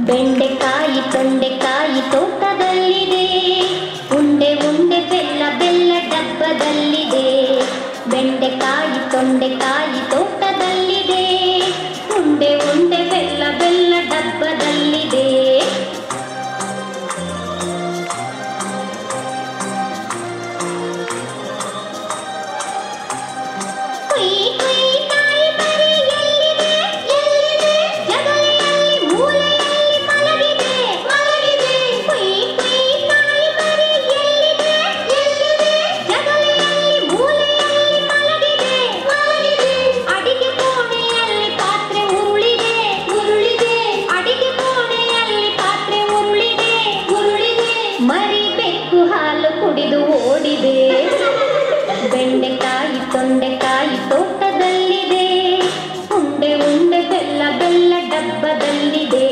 ಬೆಂಡೆಕಾಯಿ ತೊಂಡೆಕಾಯಿ ತೋಟದಲ್ಲಿದೆ, ಉಂಡೆ ಉಂಡೆ ಬೆಲ್ಲ ಬೆಲ್ಲ ಡಬ್ಬದಲ್ಲಿದೆ. ಬೆಂಡೆಕಾಯಿ ತೊಂಡೆಕಾಯಿ ತೋಟದಲ್ಲಿದೆ, ಉಂಡೆ ಉಂಡೆ ಬೆಲ್ಲ ಬೆಲ್ಲ ಡಬ್ಬದಲ್ಲಿದೆ. ಬೆಂಡೆಕಾಯಿ ತೊಂಡೆಕಾಯಿ ತೋಟದಲ್ಲಿದೆ, ಉಂಡೆ ಉಂಡೆ ಬೆಲ್ಲ ಬೆಲ್ಲ ಡಬ್ಬದಲ್ಲಿದೆ.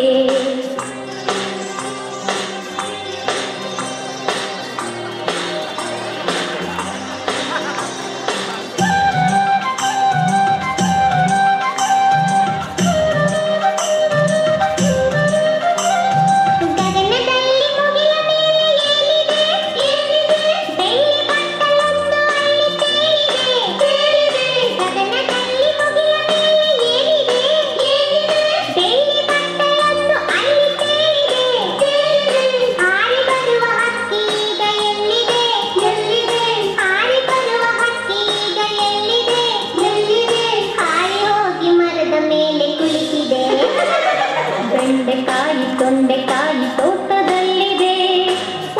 ಬೆಂಡೆಕಾಯಿ ತೊಂಡೆಕಾಯಿ ತೋಟದಲ್ಲಿದೆ,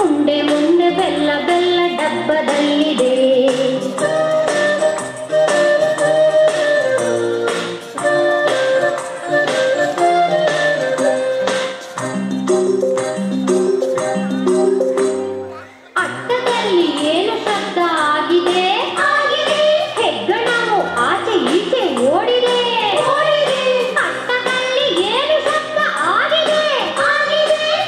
ಉಂಡೆ ಉಂಡೆ ಬೆಲ್ಲ ಬೆಲ್ಲ ಡಬ್ಬದಲ್ಲಿದೆ. ಅಟ್ಟದಲ್ಲಿ ಏನು ಶಬ್ದ ಆಗಿದೆ? ಹೆಗ್ಗಣವು ಆಚೆ ಈಚೆ ಓಡಿದೆ. ಅಟ್ಟದಲ್ಲಿ ಏನು ಶಬ್ದ ಆಗಿದೆ?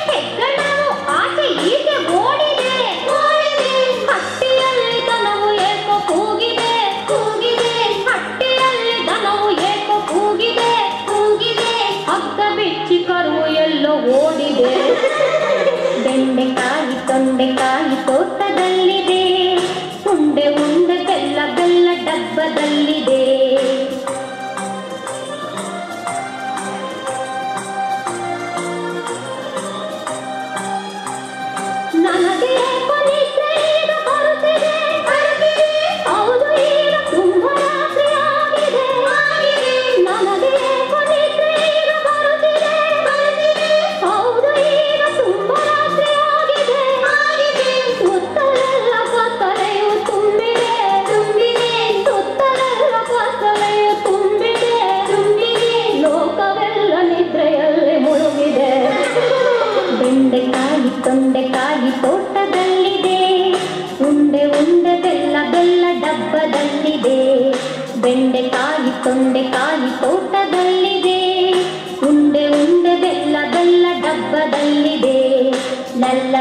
ಹೆಗ್ಗಣವು ಆಚೆ ಈಚೆ ಓಡಿದೆ. ಹಟ್ಟಿಯಲ್ಲಿ ದನವು ಏಕೋ ಕೂಗಿದೆ. ಹಟ್ಟಿಯಲ್ಲಿ ದನವು ಏಕೋ ಕೂಗಿದೆ. ಹಗ್ಗ ಬಿಚ್ಚಿ ಕರುವು ಎಲ್ಲೋ ಓಡಿದೆ. ಬೆಂಡೆಕಾಯಿ ತೊಂಡೆಕಾಯಿ ತೋಟದಲ್ಲಿದೆ, ಉಂಡೆ ಉಂಡೆ ಬೆಲ್ಲ ಬೆಲ್ಲ ಡಬ್ಬದಲ್ಲಿದೆ. ನನಗೆ ನಿದ್ರೆ ಈಗ ಬರುತ್ತಿದೆ, ಹೌದು ಈಗ ತುಂಬ ರಾತ್ರಿ ಆಗಿದೆ. ನನಗೆ ನಿದ್ರೆ ಈಗ ಬರುತ್ತಿದೆ, ಹೌದು ಈಗ ತುಂಬ ರಾತ್ರಿ ಆಗಿದೆ. ಸುತ್ತಲೆಲ್ಲ ಕತ್ತಲೆಯು ತುಂಬಿದೆ, ಸುತ್ತಲೆಲ್ಲ ಕತ್ತಲೆಯು ತುಂಬಿದೆ. ಲೋಕವೆಲ್ಲ ನಿದ್ರೆಯಲ್ಲಿ ಮುಳುಗಿದೆ. ಬೆಂಡೆಕಾಯಿ ತೊಂಡೆಕಾಯಿ ತೋಟದಲ್ಲಿದೆ, ಉಂಡೆ ಉಂಡೆ ಬೆಲ್ಲ ಬೆಲ್ಲ ಡಬ್ಬದಲ್ಲಿದೆ. ಬೆಂಡೆಕಾಯಿ ತೊಂಡೆಕಾಯಿ ತೋಟದಲ್ಲಿದೆ, ಉಂಡೆ ಉಂಡೆ ಬೆಲ್ಲ ಬೆಲ್ಲ ಡಬ್ಬದಲ್ಲಿದೆ. ಲಲ್ಲ